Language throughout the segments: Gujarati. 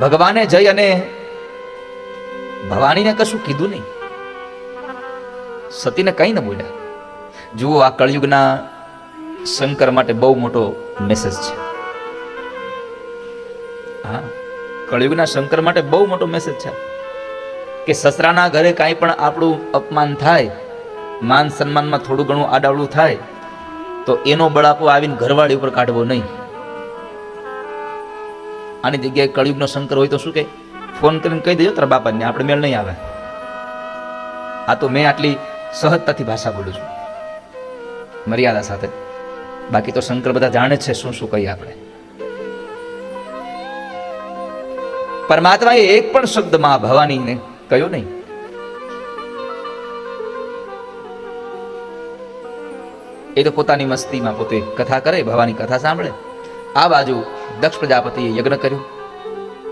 ભગવાને જઈ અને ભવાનીને કશું કીધું નહીં, સતીને કઈ ન બોલ્યા. જુઓ, આ કળયુગના શંકર માટે બહુ મોટો મેસેજ છે. હા, કળયુગના શંકર માટે બહુ મોટો મેસેજ છે કે સસરાના ઘરે કાંઈ પણ આપણું અપમાન થાય, માન સન્માનમાં થોડું ઘણું આડાવડું થાય તો એનો બળાપો આવીને ઘરવાળી ઉપર કાઢવો નહીં. આની જગ્યાએ કળયુગનો શંકર હોય તો શું કહે? ફોન કરીને કહી દેજો તારા બાપાને, આપણે મેળ નહીં આવે. આ તો મેં આટલી સહજતાથી ભાષા બોલું છું, મર્યાદા સાથે. બાકી તો શંકર બધા જાણે છે શું શું કહીએ આપણે. પરમાત્માએ એક પણ શબ્દ માં ભવાનીને કહ્યો નહીં. એ તો પોતાની મસ્તીમાં પોતે કથા કરે, ભવાની કથા સાંભળે. આ બાજુ દક્ષ પ્રજાપતિએ યજ્ઞ કર્યો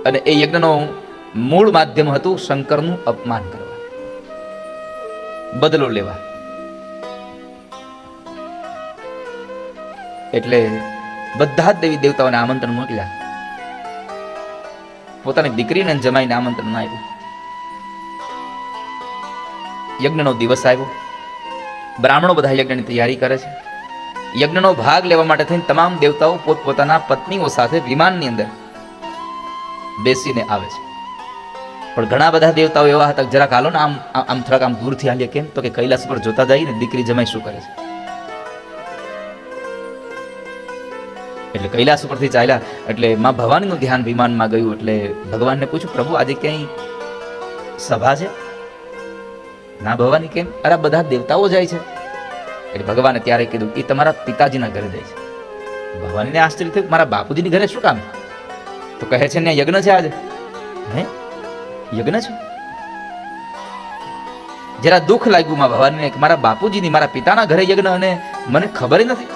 અને એ યજ્ઞનો મૂળ માધ્યમ હતું શંકરનું અપમાન કરવા, બદલો લેવા. એટલે બધા જ દેવી દેવતાઓને આમંત્રણ મોકલ્યા. પોતાની દીકરીને જમાઈને આમંત્રણ આપ્યું. યજ્ઞનો દિવસ આવ્યો. બ્રાહ્મણો બધા યજ્ઞની તૈયારી કરે છે. યજ્ઞનો ભાગ લેવા માટે થઈને તમામ દેવતાઓ પોતપોતાના પત્નીઓ સાથે વિમાનની અંદર બેસીને આવે છે. પણ ઘણા બધા દેવતાઓ એવા હતા જરાક હાલો ને આમ થોડાક આમ દૂરથી હાલીએ. કેમ? તો કે કૈલાસ પર જોતા જઈને દીકરી જમાઈ શું કરે છે. એટલે કૈલાસ ઉપરથી ચાલ્યા એટલે માં ભવાનીનું ધ્યાન વિમાનમાં ગયું. એટલે ભગવાનને પૂછ્યું, પ્રભુ આજે ક્યાંય સભા છે? ના ભવાની, કેમ? અરે બધા દેવતાઓ જાય છે. એટલે ભગવાને ત્યારે કીધું એ તમારા પિતાજીના ઘરે જાય છે. ભગવાનને આશ્ચર્ય થયું, મારા બાપુજીની ઘરે શું કામ? તો કહે છે ને યજ્ઞ છે આજે. હે, યજ્ઞ છે? જરા દુઃખ લાગ્યું માં ભવાનીને કે મારા બાપુજીની, મારા પિતાના ઘરે યજ્ઞ અને મને ખબર નથી.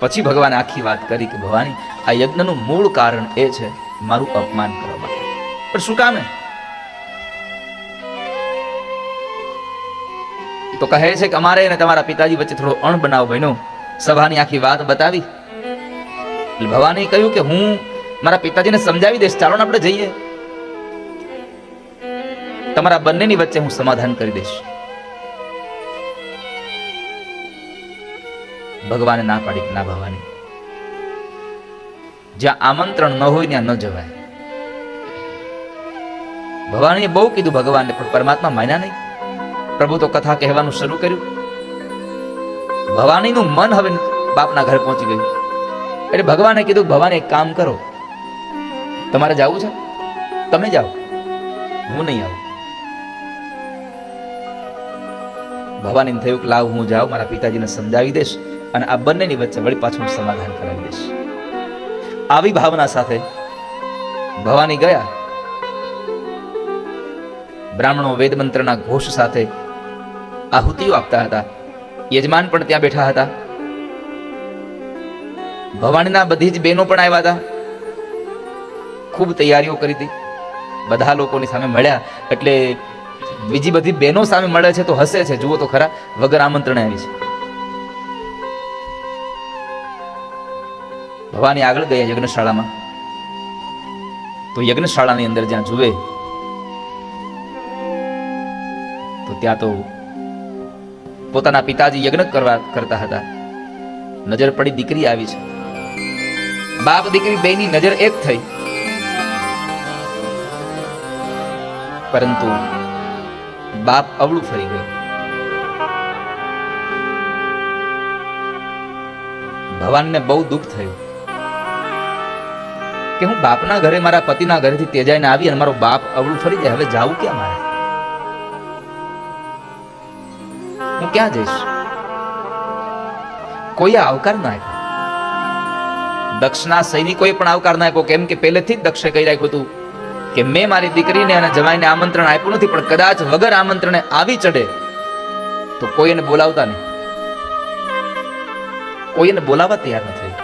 પછી ભગવાને આખી વાત કરી કે ભવાની, આ યજ્ઞનું મૂળ કારણ એ છે મારું અપમાન કરવા માટે. પણ શું કામ? તો કહે છે કે અમારે અને તમારા પિતાજી વચ્ચે થોડો અણબનાવ બન્યો. સભાની આખી વાત બતાવી. ભવાની કહ્યું કે હું મારા પિતાજીને સમજાવી દઈશ, ચાલો ને આપણે જઈએ, તમારા બંનેની વચ્ચે હું સમાધાન કરી દઈશ. ભગવાને ના પાડી, ના ભવાની, જ્યાં આમંત્રણ ન હોય ત્યાં ન જવાય. ભવાનીએ બહુ કીધું ભગવાનને, પણ પરમાત્મા માન્યા નહીં. પ્રભુ તો કથા કહેવાનું શરૂ કર્યું. ભવાનીનું મન હવે બાપના ઘરે પહોંચી ગયું. એટલે ભગવાને કીધું, ભવાને એક કામ કરો, તમારે જવું છે તમે જાઓ, હું નહીં આવું. ભવાનીને થયું કે લાવ હું જાઉં, મારા પિતાજીને સમજાવી દઈશ અને આ બંનેની વચ્ચે વળી પાછું સમાધાન કરાવી દઈશ. આવી ભાવના સાથે ભવાની ગયા. બ્રાહ્મણો વેદ મંત્રના ઘોષ સાથે આહુતિઓ આપતા હતા. યજમાન પણ ત્યાં બેઠા હતા. ભવાનીના બધી જ બહેનો પણ આવ્યા હતા. ખૂબ તૈયારીઓ કરી હતી. બધા લોકોની સામે મળ્યા એટલે બીજી બધી બહેનો સામે મળે છે તો હસે છે. જુઓ તો ખરા, વગર આમંત્રણે આવી છે. ભવાની આગળ ગયા યજ્ઞશાળામાં. તો યજ્ઞશાળાની અંદર જ્યાં જુએ તો ત્યાં તો પોતાના પિતાજી યજ્ઞ કરતા હતા. નજર પડી, દીકરી આવી છે. બાપ દીકરી બેની નજર એક થઈ, પરંતુ બાપ અવળું ફરી ગયું. ભવાનીને બહુ દુઃખ થયું કે હું બાપના ઘરે, મારા પતિના ઘરેથી તેજાઈને આવી અને મારો બાપ અવળું ફરી જાય. હવે જાવું ક્યાં મારે? હું ક્યાં જઈશ? કોઈ આવકાર ના આપ્યો. દક્ષના સૈનિકોએ પણ આવકાર ના આપ્યો. કેમ કે પહેલેથી જ દક્ષે કહી રાખ્યું હતું કે મેં મારી દીકરીને અને જમાઈને આમંત્રણ આપ્યું નથી, પણ કદાચ વગર આમંત્રણે આવી ચડે તો કોઈ એને બોલાવતા નહીં. કોઈ એને બોલાવવા તૈયાર નથી.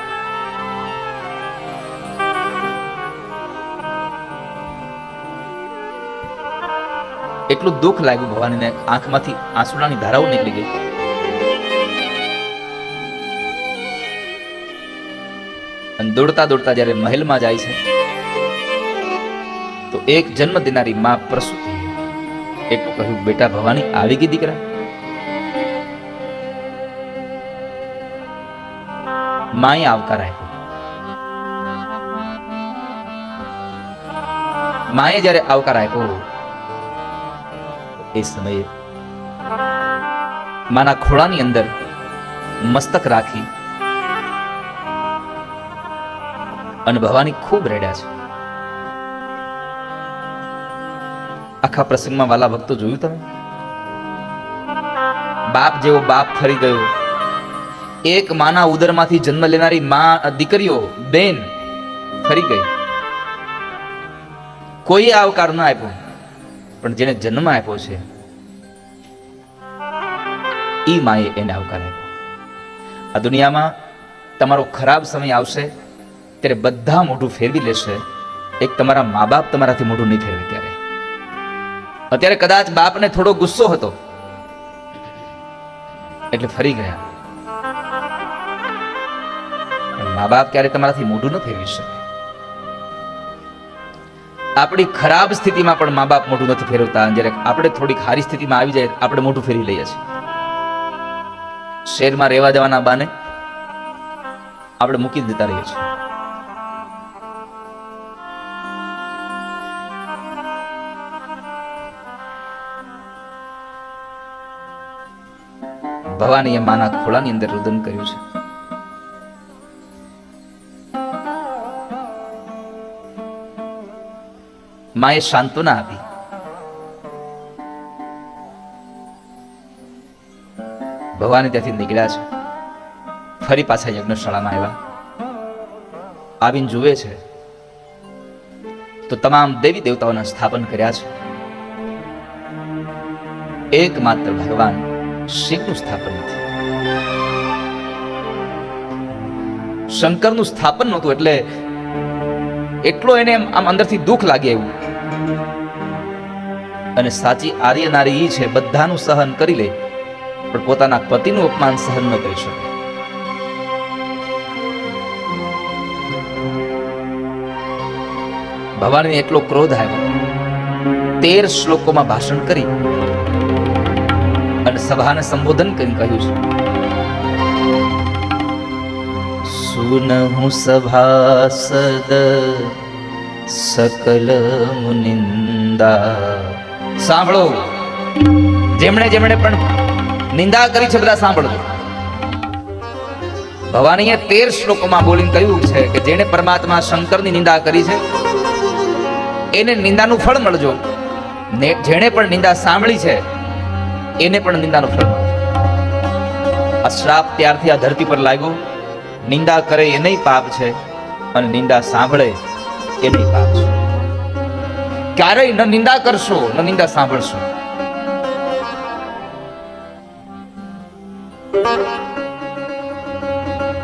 એટલું દુઃખ લાગ્યું ભવાનીને. આંખમાંથી આંસુડાની ધારાઓ નીકળી ગઈ. અને દોડતા દોડતા જ્યારે મહેલમાં જાય છે એક જન્મ દેનારી માં પ્રસૂતિ એટલું કહ્યું, બેટા ભવાની આવી ગઈ દીકરા. માએ આવકાર આપ્યો. માએ જ્યારે આવકાર આપ્યો એ સમયે માના ખોળાની અંદર મસ્તક રાખી અને ભવાની ખૂબ રડ્યા છે. આખા પ્રસંગમાં વાલા ભક્તો જોયું તમે? બાપ જેવો બાપ ફરી ગયો. એક માના ઉદરમાંથી જન્મ લેનારી માં દીકરીઓ બેન ફરી ગઈ. કોઈ આવકાર ન આપ્યો, પણ જેને જન્મ આપ્યો છે ઈ માએ એને આવકાર આપ્યો. આ દુનિયામાં તમારો ખરાબ સમય આવશે ત્યારે બધા મોઢું ફેરવી લેશે, એક તમારા મા બાપ તમારાથી મોઢું નહીં ફેરવે. ત્યારે અત્યારે કદાચ બાપને થોડો ગુસ્સો હતો એટલે ફરી ગયા, પણ મા બાપ ક્યારે તમારાથી મોઢું ન ફેરવી શકે. આપણી ખરાબ સ્થિતિમાં પણ મા બાપ મોઢું નથી ફેરવતા. જ્યારે આપણે થોડી સારી સ્થિતિમાં આવી જાય આપણે મોઢું ફેરવી લઈએ છીએ. શહેરમાં રહેવા જવાના બાને આપણે મૂકી દેતા રહીએ છીએ. ભવાનીએ માના ખોળાની અંદર રુદન કર્યું છે. માએ સાંત્વના આપી. ભવાની ત્યાંથી નીકળ્યા છે. ફરી પાછા યજ્ઞશાળામાં આવ્યા. આવીને જુએ છે તો તમામ દેવી દેવતાઓના સ્થાપન કર્યા છે. એકમાત્ર ભગવાન શિવનું સ્થાપન નથી. શંકરનું સ્થાપન નહોતું એટલે એટલો એને આમ અંદરથી દુઃખ લાગે એવું. અને સાચી આર્ય નારી છે બધાનું સહન કરી લે, પણ પોતાના પતિનું અપમાન સહન ન કરી શકે. ભવાનીને એટલો ક્રોધ આવ્યો. 13 શ્લોકોમાં ભાષણ કરી અને સભાને સંબોધન કરી કહ્યું છે, સુનહુ સભાસદ સકલ મુનિંદા. સાંભળો, જેમણે જેમણે પણ નિંદા કરી છે બધા સાંભળજો. ભવાનીએ 13 શ્લોકોમાં બોલીને કહ્યું છે કે જેણે પરમાત્મા શંકરની નિંદા કરી છે એને નિંદાનું ફળ મળજો, ને જેણે પણ નિંદા સાંભળી છે એને પણ નિંદાનું ફળ મળજો. આ શ્રાપ ત્યારથી આ ધરતી પર લાગ્યો. નિંદા કરે એ નહીં પાપ છે અને નિંદા સાંભળે એ નહીં પાપ છે. ક્યારેય ન નિંદા કરશો ન નિંદા સાંભળશો.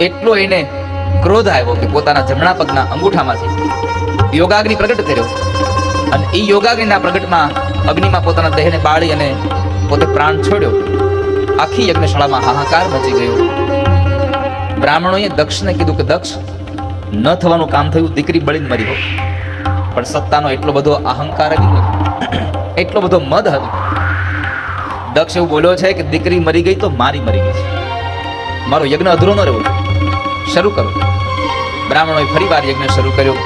એટલો એને ક્રોધ આવ્યો કે પોતાના જમણા પગના અંગૂઠામાંથી યોગાગ્નિ પ્રગટ કર્યો અને એ યોગાગ્નિના પ્રગટમાં અગ્નિમાં પોતાના દેહને બાળી અને પોતે પ્રાણ છોડ્યો. આખી યજ્ઞશાળામાં હાહાકાર મચી ગયો. બ્રાહ્મણોએ દક્ષને કીધું કે દક્ષ, ન થવાનું કામ થયું, દીકરી બળીને મરી ગઈ. પણ સત્તાનો એટલો બધો અહંકાર હતો, એટલો બધો મદ હતો. દક્ષ એવું બોલ્યો છે કે દીકરી મરી ગઈ તો મારી મરી ગઈ છે, મારો યજ્ઞ અધૂરો ન રહેવો. શરૂ કરો. બ્રાહ્મણોએ ફરી વાર યજ્ઞ શરૂ કર્યો.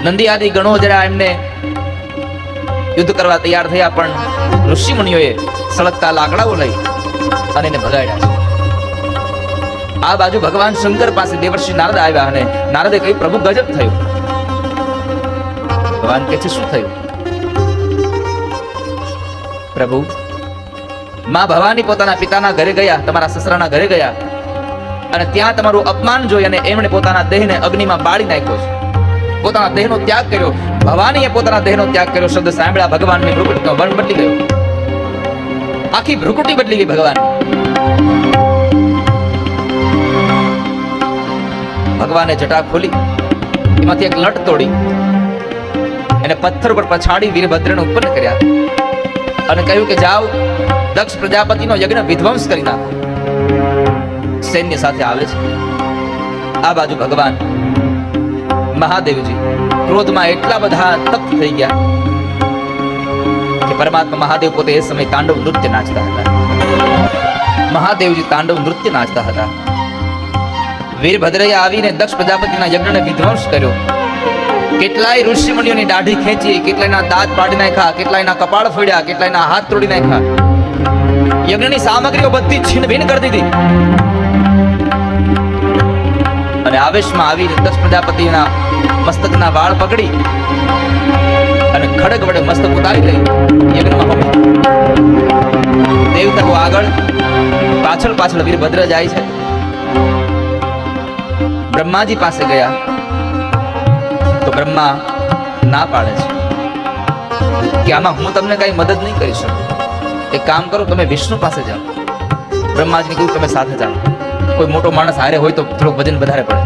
નંદી આદિ ગણો જરા એમને યુદ્ધ કરવા તૈયાર થયા, પણ ઋષિ મુનિઓએ સળગતા લાકડાઓ લઈ અને એને ભગાડ્યા છે. આ બાજુ ભગવાન શંકર પાસે દેવર્ષિ નારદ આવ્યા અને નારદે કહ્યું, પ્રભુ ગજબ થયું. ભગવાન કહે છે, શું થયું? પ્રભુ, માં ભવાની પોતાના પિતાના ઘરે ગયા, તમારા સસરાના ઘરે ગયા અને ત્યાં તમારું અપમાન જોઈ અને એમણે પોતાના દેહને અગ્નિમાં બાળી નાખ્યો છે, પોતાના દેહનો ત્યાગ કર્યો. ભવાનીએ પોતાના દેહનો ત્યાગ કર્યો. શબ્દ સાંભળ્યા ભગવાનની ભ્રુકુટીનો વર્ણ બદલી ગયો. આખી ભ્રુકુટી બદલી ગઈ ભગવાન. ભગવાને જટા ખોલી એમાંથી એક લટ તોડી એને પથ્થર પર પછાડી વીરભદ્રને ઉત્પન્ન કર્યા અને કહ્યું કે જાઓ દક્ષ પ્રજાપતિનો યજ્ઞ વિધ્વંસ કરી નાખો. સૈન્ય સાથે આવે છે. આ બાજુ ભગવાન મહાદેવજી ક્રોધમાં એટલા બધા તપ્ત થઈ ગયા પરમાત્મા મહાદેવ પોતે એ સમય તાંડવ નૃત્ય નાચતા હતા. મહાદેવજી તાંડવ નૃત્ય નાચતા હતા. વીરભદ્રએ આવીને દક્ષ પ્રજાપતિના યજ્ઞને વિધ્વંસ કર્યો. કેટલાય ઋષિ મુનિઓની દાઢી ખેંચી, કેટલાયના દાંત પાડી નાખ્યા, કેટલાયના કપાળ ફોડ્યા, કેટલાયના હાથ તોડી નાખ્યા. યજ્ઞની સામગ્રીઓ બધી છીન ભીન કરી દીધી. અને આવેશમાં આવીને દક્ષ પ્રજાપતિના મસ્તકના વાળ પકડી અને ખડગ વડે મસ્તક ઉતારી લઈ યજ્ઞમાં હોમી. દેવતાઓ આગળ, પાછળ પાછળ વીરભદ્ર જાય છે. બ્રહ્માજી પાસે ગયા તો બ્રહ્મા ના પાડે છે કે આમાં હું તમને કઈ મદદ નહીં કરી શકું. એક કામ કરો, તમે વિષ્ણુ પાસે જાઓ. બ્રહ્માજીને કહ્યું તમે સાથે જાઓ. કોઈ મોટો માણસ હારે હોય તો થોડુંક વજન વધારે પડે.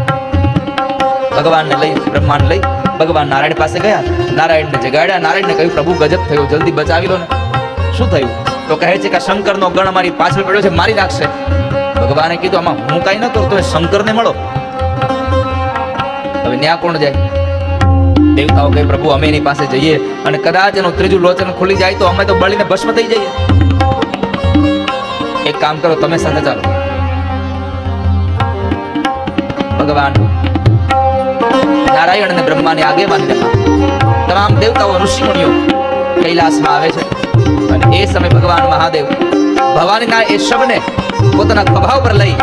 ભગવાનને લઈ, બ્રહ્માને લઈ ભગવાન નારાયણ પાસે ગયા. નારાયણને જગાડ્યા. નારાયણને કહ્યું પ્રભુ ગજબ થયો, જલ્દી બચાવી લો ને. શું થયું? તો કહે છે કે શંકરનો ગણ મારી પાછળ પડ્યો છે, મારી નાખશે. ભગવાને કીધું આમાં હું કઈ ન કરું, તમે શંકરને મળો. હવે ન્યા કોણ જાય? દેવતાઓ કહે પ્રભુ અમે એની પાસે જઈએ અને કદાચ એનું ત્રીજું લોચન ખુલી જાય તો અમે તો બળીને ભસ્મ થઈ જઈએ. એક કામ કરો, તમે સાથે ચાલો. ભગવાન નારાયણ અને બ્રહ્માની આગેવાનીમાં તમામ દેવતાઓ ઋષિમુનિઓ કૈલાસમાં આવે છે. અને એ સમય ભગવાન મહાદેવ ભવાનીના એ શબને પોતાના ખભા ઉપર લઈ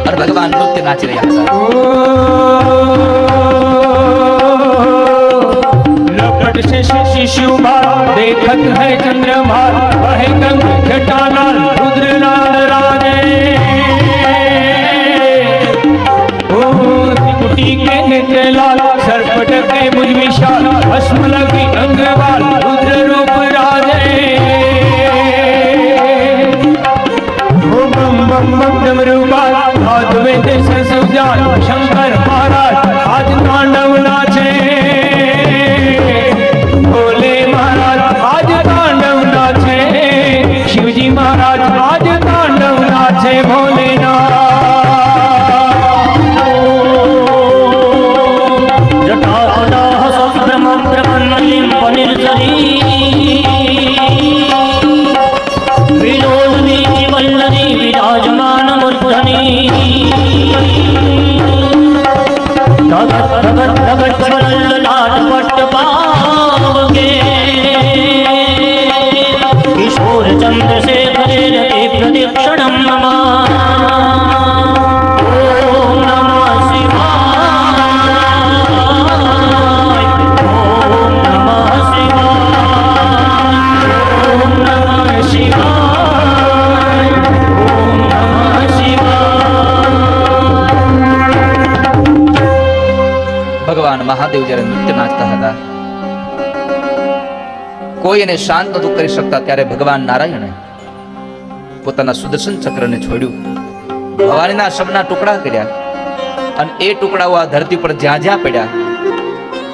અને ભગવાન નૃત્ય નાચી રહ્યા હતા. शिशुभा देखत है चंद्रमा वह गंग जटालाल रुद्रलाल राजे कुटी के नेत्र लाल सरपट के मुझ विशाल भस्म लगी अंगवाल रुद्र रूप राजे बम बम बम डमरुबाल अद्वैत संसुजाल शंकर महाराज आज तांडव नाचे शिवजी महाराज आज तांडव नाचे भोलेनाथ जटासदाह सब्रह्म ब्रह्मण्यं पनिर्जरी विलोलनी वल्लरी विराजमान मूर्धनि धगत धगत धगत स्वरल्ललाट पट्टपावगे किशोर चंद्रशेखरे रति प्रदक्षिणं मम ओम नमः शिवाय ओम नमः शिवाय ओम नमः शिवाय ओम नमः शिवाय. ભગવાન મહાદેવ જ્યારે નૃત્ય નાચતા હતા, કોઈ એને શાંત નતું કરી શકતા, ત્યારે ભગવાન નારાયણે પોતાના સુદર્શન ચક્રને છોડ્યું. ભવાનીના શબના ટુકડા કર્યા અને એ ટુકડાઓ આ ધરતી પર જ્યાં જ્યાં પડ્યા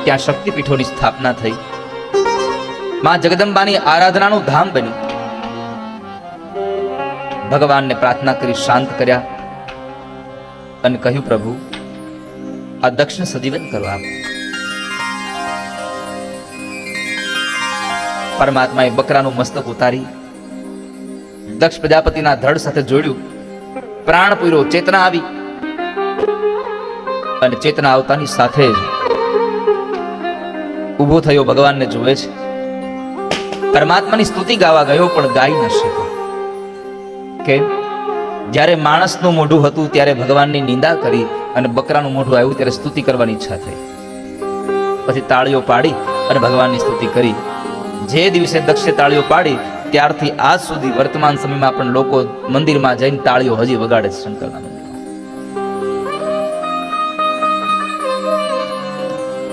ત્યાં શક્તિપીઠોની સ્થાપના થઈ. માં જગદંબાની આરાધનાનું ધામ બન્યું. ભગવાનને પ્રાર્થના કરી શાંત કર્યા અને કહ્યું પ્રભુ આ દક્ષને સજીવન કરો આપ. પરમાત્માએ બકરાનું મસ્તક ઉતારી દક્ષ પ્રજાપતિના ધડ સાથે જોડ્યું. પ્રાણ પૂર્યો, ચેતના આવી અને ચેતના આવતાની સાથે જ ઊભો થયો. ભગવાનને જોવે છે. પરમાત્માની સ્તુતિ ગાવા ગયો પણ ગાઈ ન શક્યો. કેમ? જ્યારે માણસનું મોઢું હતું ત્યારે ભગવાનની નિંદા કરી અને બકરાનું મોઢું આવ્યું ત્યારે સ્તુતિ કરવાની ઈચ્છા થઈ. પછી તાળીઓ પાડી અને ભગવાનની સ્તુતિ કરી. જે દિવસે દક્ષે તાળીઓ પાડી ત્યારથી આજ સુધી વર્તમાન સમયમાં પણ લોકો મંદિરમાં જઈને તાળીઓ હજી વગાડે છે. શંકરના મંદિરમાં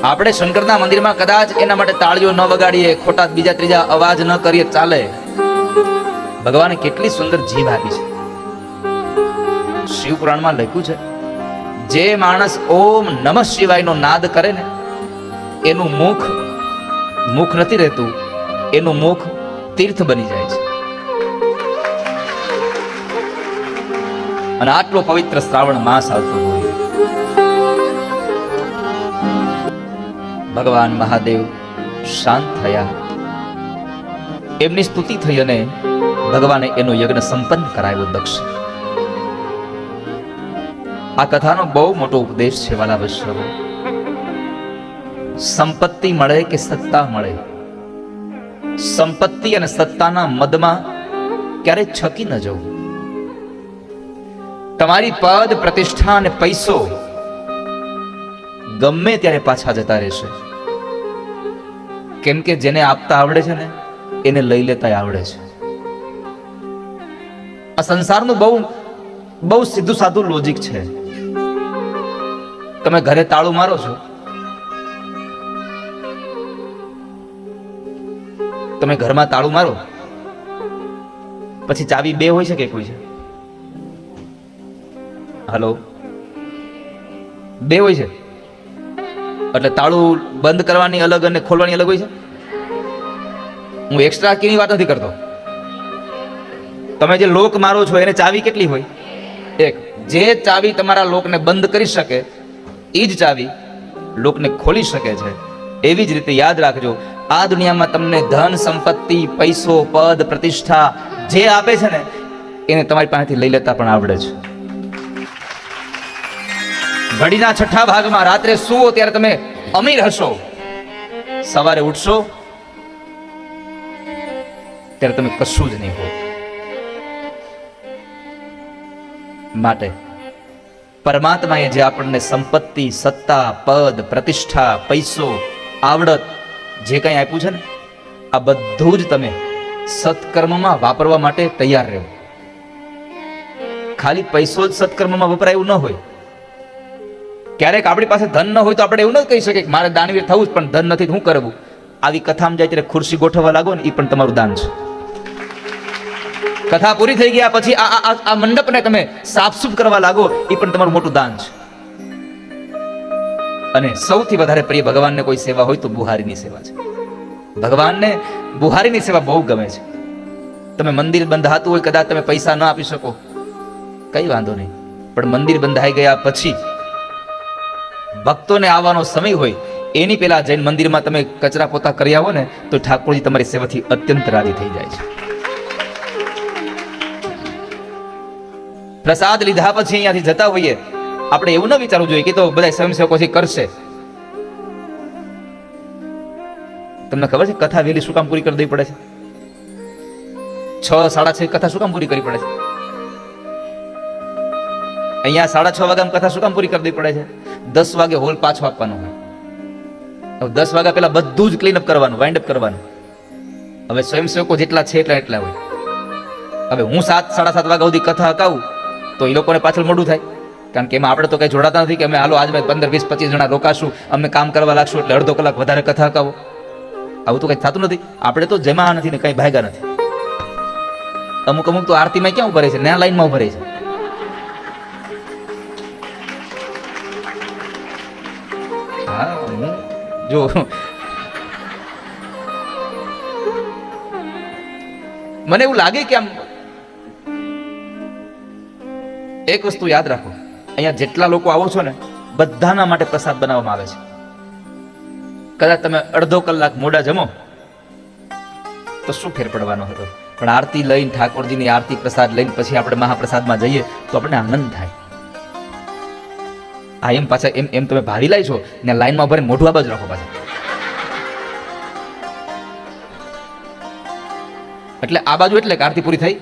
આપણે શંકરના મંદિરમાં કદાચ એના માટે તાળીઓ ન વગાડીએ, ખોટા બીજા ત્રીજા અવાજ ન કરીએ ચાલે. ભગવાને કેટલી સુંદર જીભ આપી છે. શિવ પુરાણમાં લખ્યું છે જે માણસ ઓમ નમઃ શિવાયનો નાદ કરે ને એનું મુખ નથી રહેતું, એનું મુખ તીર્થ બની જાય છે. અને આટલો પવિત્ર શ્રાવણ માસ આવતો હોય, ભગવાન મહાદેવ શાંત થયા. એમની સ્તુતિ થઈ અને ભગવાને એનો યજ્ઞ સંપન્ન કરાવ્યો દક્ષ. આ કથાનો બહુ મોટો ઉપદેશ છે વાલા વૈષ્ણવો. સંપત્તિ મળે કે સત્તા મળે, સંપત્તિ અને સત્તાના મદમાં ક્યારેય છકી ન જવું. તમારી પદ, પ્રતિષ્ઠા અને પૈસો ગમે ત્યારે પાછા જતા રહેશે. કેમ કે જેને આપતા આવડે છે ને એને લઈ લેતા આવડે છે. આ સંસારનું બહુ સીધું સાધું લોજિક છે. તમે ઘરે તાળું મારો છો, તમે ઘરમાં તાળું મારો પછી ચાવી બે હોય છે કે કોઈ છે? હાલો, બે હોય છે. એટલે તાળું બંધ કરવાની અલગ અને ખોલવાની અલગ હોય છે. હું એક્સ્ટ્રા કીની વાત નથી કરતો. તમે જે લોક મારો છો એને ચાવી કેટલી હોય? એક. જે ચાવી તમારા લોકને બંધ કરી શકે એ જ ચાવી લોકને ખોલી શકે છે. એવી જ રીતે યાદ રાખજો, આ દુનિયામાં તમને ધન, સંપત્તિ, પૈસો, પદ, પ્રતિષ્ઠા જે આપે છે ને એને તમારી પાસેથી લઈ લેતા પણ આવડે છે. ઘડીના છઠ્ઠા ભાગમાં રાત્રે સુવો ત્યારે તમે અમીર હશો, સવારે ઉઠશો ત્યારે તમે કશું જ નહીં હો. માટે પરમાત્માએ જે આપણને સંપત્તિ, સત્તા, પદ, પ્રતિષ્ઠા, પૈસો, આવડત જે કંઈ આપ્યું છે ને આ બધું જ તમે સત્કર્મમાં વાપરવા માટે તૈયાર રહો. ખાલી પૈસો જ સત્કર્મમાં વપરાય એવું ન હોય. ક્યારેક આપણી પાસે ધન ન હોય તો આપણે એવું ન કહી શકીએ કે મારે દાનવીર થવું જ, પણ ધન નથી શું કરવું? આવી કથામાં જાય ત્યારે ખુરશી ગોઠવવા લાગો ને એ પણ તમારું દાન છે. કથા પૂરી થઈ ગયા પછી આ મંડપને તમે સાફસૂફ કરવા લાગો એ પણ તમારું મોટું દાન છે. અને સૌથી વધારે પ્રિય ભગવાનને કોઈ સેવા હોય તો બુહારીની સેવા છે. ભગવાનને બુહારીની સેવા બહુ ગમે છે. તમે મંદિર બંધાતું હોય, કદાચ તમે પૈસા ન આપી શકો, કઈ વાંધો નહીં, પણ મંદિર બંધાઈ ગયા પછી ભક્તોને આવવાનો સમય હોય એની પહેલા જૈન મંદિરમાં તમે કચરા પોતા કરી આવો ને તો ઠાકોરજી તમારી સેવાથી અત્યંત રાજી થઈ જાય છે. પ્રસાદ લીધા પછી અહીંયાથી જતા હોઈએ આપણે એવું ન વિચારવું જોઈએ કે તો બધા સ્વયંસેવકોથી કરશે. તમને ખબર છે કથા વહેલી શું કામ પૂરી કરી દેવી પડે છે? 6, 6:30 કથા શું કામ પૂરી કરવી પડે છે? અહીંયા 6:30 વાગ્યામાં કથા શું કામ પૂરી કરી દેવી પડે છે? 10 વાગે હોલ પાછો આપવાનો હોય. 10 વાગ્યા પહેલા બધું જ ક્લીન અપ કરવાનું, વાઇન્ડ અપ કરવાનું. હવે સ્વયંસેવકો જેટલા છે એટલા હોય. હવે હું 7, 7:30 વાગ્યા સુધી કથા હકાવું તો એ લોકોને પાછળ મોડું થાય, કારણ કે એમાં આપણે તો કઈ જોડાતા નથી કે અમે હાલો આજ 15, 20, 25 જણા રોકાશું, અમે કામ કરવા લાગશું એટલે અડધો કલાક વધારે કથા હકાવો. આવું તો કઈ થતું નથી. આપણે તો જમા નથી ને કઈ ભાગ્યા નથી. અમુક તો આરતીમાં ક્યાં ઉભા રહે છે? નયા લાઈનમાં ઉભા રહે છે. હા, જો મને એવું લાગે કે આમ એક વસ્તુ યાદ રાખો, અહીંયા જેટલા લોકો આવો છો ને બધાના માટે પ્રસાદ બનાવવામાં આવે છે. કદાચ તમે અડધો કલાક મોડા જમો તો શું ફેર પડવાનો હતો? પણ આરતી લઈને, ઠાકોરજીની આરતી પ્રસાદ લઈને પછી આપણે મહાપ્રસાદમાં જઈએ તો આપણને આનંદ થાય. આ એમ પાછા એમ તમે ભારી લાવી છો ને લાઈનમાં ભરીને મોઢું આ બાજુ રાખો પાછા. એટલે આ બાજુ એટલે આરતી પૂરી થઈ.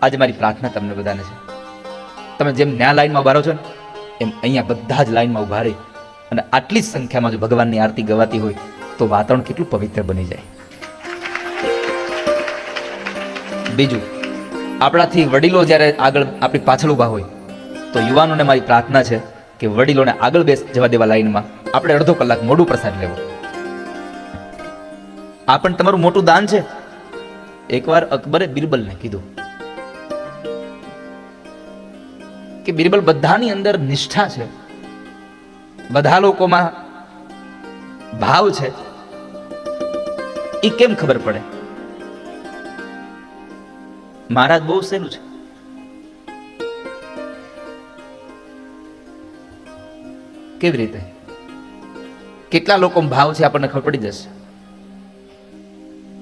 આજે મારી પ્રાર્થના તમને બધાને છે, તમે જેમ ન્યા લાઈનમાં ઉભા રહો છો ને એમ અહીંયા બધા જ લાઈનમાં ઉભા રહી અને આટલી જ સંખ્યામાં જો ભગવાનની આરતી ગવાતી હોય તો વાતાવરણ કેટલું પવિત્ર બની જાય. બીજું, આપણાથી વડીલો જ્યારે આગળ આપણી પાછળ ઉભા હોય તો યુવાનોને મારી પ્રાર્થના છે કે વડીલોને આગળ બેસ જવા દેવા લાઈનમાં. આપણે અડધો કલાક મોડું પ્રસાદ લેવો. આ પણ તમારું મોટું દાન છે. એકવાર અકબરે બિરબલને કીધું કે બિરબલ, બધાની અંદર નિષ્ઠા છે, બધા લોકોમાં ભાવ છે, એ કેમ ખબર પડે? મહારાજ બહુ સહેલું છે. કેવી રીતે? કેટલા લોકો ભાવ છે આપણને ખબર પડી જશે.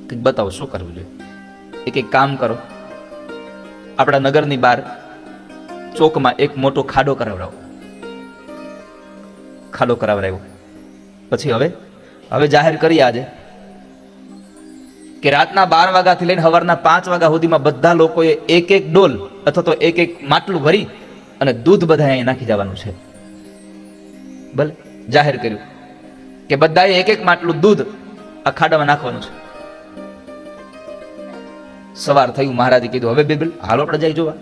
કંઈક બતાવો શું કરવું જોઈએ. એક કામ કરો, આપણા નગરની બહાર ચોકમાં એક મોટો ખાડો કરાવરાવ્યો. પછી હવે જાહેર કરી આજે કે રાતના 12 વાગ્યાથી લઈને સવારના 5 વાગ્યા સુધીમાં બધા લોકોએ એક ડોલ અથવા તો એક માટલું ભરી અને દૂધ બધા અહીં નાખી જવાનું છે. ભલે જાહેર કર્યું કે બધાએ એક માટલું દૂધ આ ખાડામાં નાખવાનું છે. સવાર થયું, મહારાજે કીધું હવે બિલકુલ હાલો આપણે જઈ જોવા.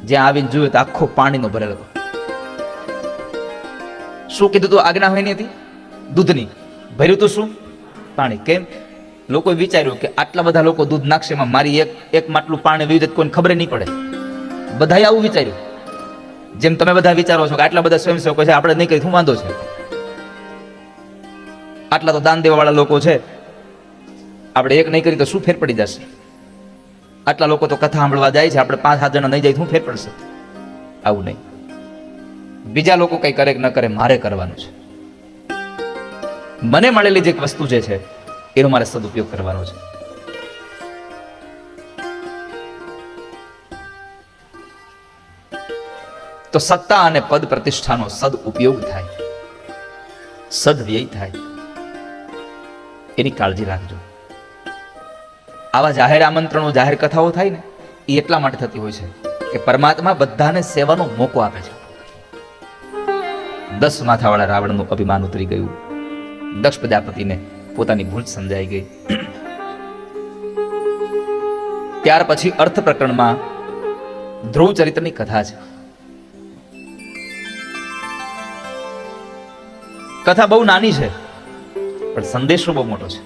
જ્યાં આવીને જોયું તો આખો પાણીનો ભરેલો હતો. શું કીધું તું? આજ્ઞા હોય ની હતી દૂધની, ભર્યું તું શું? પાણી. કેમ? લોકોએ વિચાર્યું કે આટલા બધા લોકો દૂધ નાખશે, એમાં મારી એક માટલું પાણી વીજ કોઈ ખબર નહીં પડે. બધાએ આવું વિચાર્યું, જેમ તમે બધા વિચારો છો કે આટલા બધા સ્વયંસેવકો છે, આપણે નહીં કરી શું વાંધો છે? આટલા તો દાન દેવા વાળા લોકો છે, આપણે એક નહીં કરી તો શું ફેર પડી જશે? આટલા લોકો તો કથા સાંભળવા જાય છે, આપણે 5-7 જણા નહીં જાય શું ફેર પડશે? આવું નહીં. બીજા લોકો કઈ કરે કે ન કરે, મારે કરવાનું છે. મને મળેલી જે વસ્તુ જે છે એનો મારે સદુપયોગ કરવાનો છે. તો સત્તા અને પદ પ્રતિષ્ઠાનો સદઉપયોગ થાય, સદવ્યય થાય, એની કાળજી રાખજો. આવા જાહેર આમંત્રણો, જાહેર કથાઓ થાય ને એ એટલા માટે થતી હોય છે કે પરમાત્મા બધાને સેવાનો મોકો આપે છે. 10 માથાવાળા રાવણનું અભિમાન ઉતરી ગયું. દક્ષ પ્રજાપતિને પોતાની ભૂલ સમજાઈ ગઈ. ત્યાર પછી અર્થ પ્રકરણમાં ધ્રુવ ચરિત્રની કથા છે. કથા બહુ નાની છે પણ સંદેશો બહુ મોટો છે.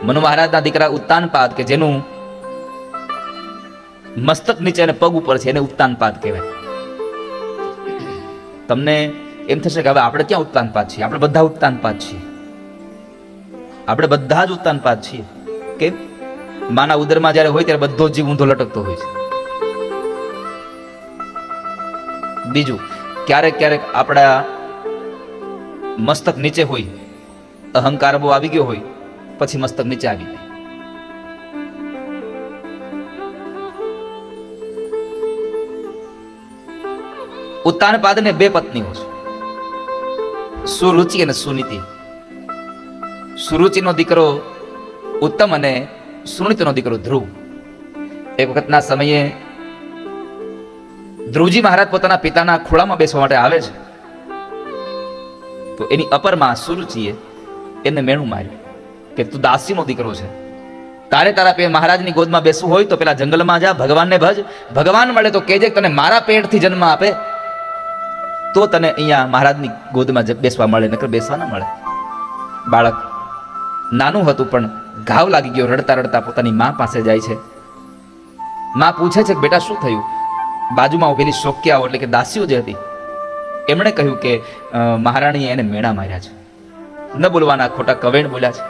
મનુ મહારાજના દીકરા ઉત્તાનપાદ કે જેનું મસ્તક નીચે અને પગ ઉપર છે એને ઉત્તાનપાદ કહેવાય. તમને એમ થશે કે હવે આપણે ક્યાં ઉત્તાનપાદ છીએ? આપણે બધા ઉત્તાનપાદ છીએ. આપણે બધા જ ઉત્તાનપાદ છીએ. કેમ? માના ઉદરમાં જ્યારે હોય ત્યારે બધો જીવ ઊંધો લટકતો હોય છે. બીજું, ક્યારેક ક્યારેક આપણા મસ્તક નીચે હોય, અહંકાર બહુ આવી ગયો હોય, પછી મસ્તક નીચે આવી જાય. ઉત્તાનપાદને 2 પત્નીઓ છે, સુરુચિ અને સુનીતિ. સુરુચિનો દીકરો ઉત્તમ અને સુનીતિનો દીકરો ધ્રુવ. એક વખતના સમયે ધ્રુવજી મહારાજ પોતાના પિતાના ખોળામાં બેસવા માટે આવે છે તો એની અપરમાં સુરુચિએ એને મેણું માર્યું કે તું દાસીનો દીકરો છે, તારે તારા મહારાજની ગોદમાં બેસવું હોય તો પેલા જંગલમાં જા, ભગવાનને ભજ, ભગવાન મળે તો કહેજે તને મારા પેટથી જન્મ આપે તો તને અહીંયા મહારાજની ગોદમાં બેસવા મળે, નકર બેસવા ના મળે. બાળક નાનું હતું પણ ઘાવ લાગી ગયો. રડતા રડતા પોતાની મા પાસે જાય છે. મા પૂછે છે કે બેટા શું થયું? બાજુમાં ઉભેલી શોક્યાઓ એટલે કે દાસીઓ જે હતી એમણે કહ્યું કે મહારાણીએ એને મેણા માર્યા છે, ન બોલવાના ખોટા કવેણ બોલ્યા છે.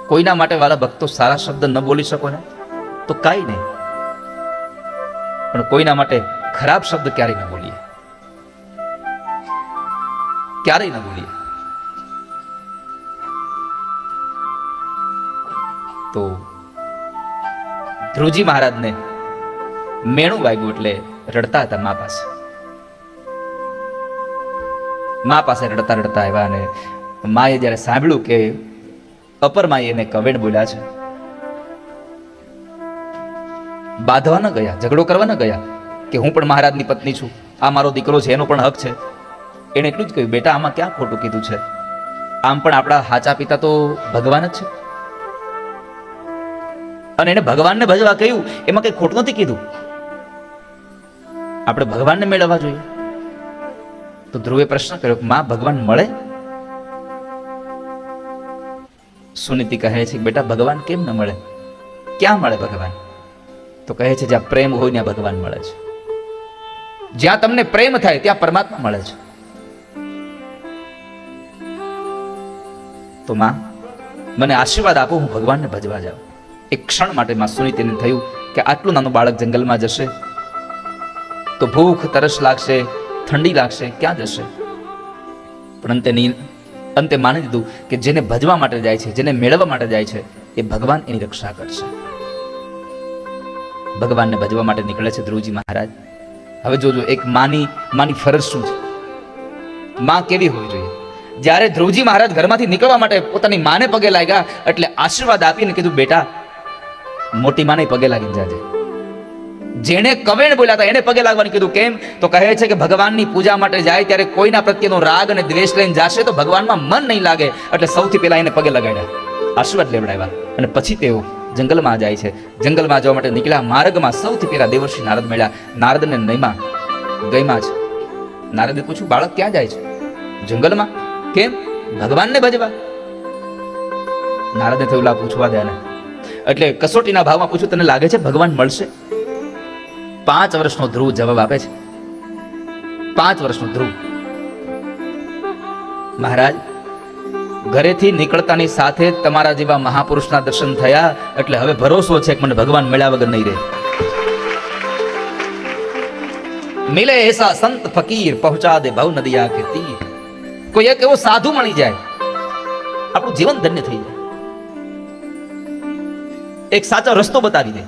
કોઈના માટે વાલા ભક્તો સારા શબ્દ ન બોલી શકો ને તો કાંઈ નહીં, પણ કોઈના માટે ખરાબ શબ્દ ક્યારેય ન બોલીએ, ક્યારેય ન બોલીએ. તો ધ્રુવજી મહારાજને મેણું વાગ્યું એટલે રડતા હતા મા પાસે. મા પાસે રડતા રડતા આવ્યા અને માએ જ્યારે સાંભળ્યું કે અપર માએ એને કવેણ બોલ્યા છે, બાંધવા ન ગયા, ઝઘડો કરવા ન ગયા કે હું પણ મહારાજની પત્ની છું, આ મારો દીકરો છે, એનો પણ હક છે. એને એટલું જ કહ્યું, બેટા આમાં ક્યાં ખોટું કીધું છે? આમ પણ આપણા હાચા પિતા તો ભગવાન જ છે, અને એને ભગવાનને ભજવા કહ્યું એમાં કઈ ખોટું નથી કીધું. આપણે ભગવાનને મેળવવા જોઈએ. તો ધ્રુવે પ્રશ્ન કર્યો કે માં ભગવાન મળે? સુનીતિ કહે છે બેટા ભગવાન કેમ ન મળે? ક્યાં મળે ભગવાન? તો કહે છે જ્યાં પ્રેમ હોય ત્યાં ભગવાન મળે છે. જ્યાં તમને પ્રેમ થાય ત્યાં પરમાત્મા મળે છે. તો માં મને આશીર્વાદ આપો, હું ભગવાનને ભજવા જાઉં. એક ક્ષણ માટે માં સુનીતિને થયું કે આટલું નાનું બાળક જંગલમાં જશે તો તો ભૂખ તરસ લાગશે, ઠંડી લાગશે, ક્યાં જશે? પણ અંતે માની દીધું કે જેને ભજવા માટે જાય છે, જેને મેળવવા માટે જાય છે, એ ભગવાન એની રક્ષા કરશે. ભગવાનને ભજવા માટે નીકળે છે ધ્રુવજી મહારાજ. હવે જોજો, એક માની ફરજ શું છે, માં કેવી હોવી જોઈએ. જ્યારે ધ્રુવજી મહારાજ ઘરમાંથી નીકળવા માટે પોતાની માને પગે લાગ્યા એટલે આશીર્વાદ આપીને કીધું, બેટા મોટી માને પગે લાગીને જાજે. જેણે કવેણ બોલ્યા હતા એને પગે લાગવાનું કીધું. કેમ? તો કહે છે કે ભગવાનની પૂજા માટે જાય ત્યારે કોઈના પ્રત્યેનો રાગ અને દ્વેષ લઈને જશે તો ભગવાનમાં મન નહીં લાગે, એટલે સૌથી પહેલા એને પગે લગાડ્યા, આશીર્વાદ લેવડાવ્યા, અને પછી તેઓ જંગલમાં જાય છે. જંગલમાં જવા માટે નીકળ્યા. માર્ગમાં સૌથી પહેલા દેવર્ષિ નારદ મળ્યા. નારદને નયમાં ગયમાં છે. નારદે પૂછ્યું, બાળક ક્યાં જાય છે? જંગલમાં. કેમ? ભગવાનને ભજવા. નારદે થયું, લા પૂછવા દે ને. એટલે કસોટીના ભાવમાં પૂછ્યું, તને લાગે છે ભગવાન મળશે? 5 વર્ષનો ધ્રુવ જવાબ આપે છે. 5 વર્ષનો ધ્રુવ. મહારાજ, ઘરેથી નીકળતાની સાથે તમારા જેવા મહાપુરુષના દર્શન થયા એટલે હવે ભરોસો છે કે મને ભગવાન મળ્યા વગર નહીં રહે. મિલે એસા સંત ફકીર પહોંચા દે ભવ નદિયા કે તીર. કોઈ એક એવો સાધુ મળી જાય, આપણું જીવન ધન્ય થઈ જાય, એક સાચો રસ્તો બતાવી દે.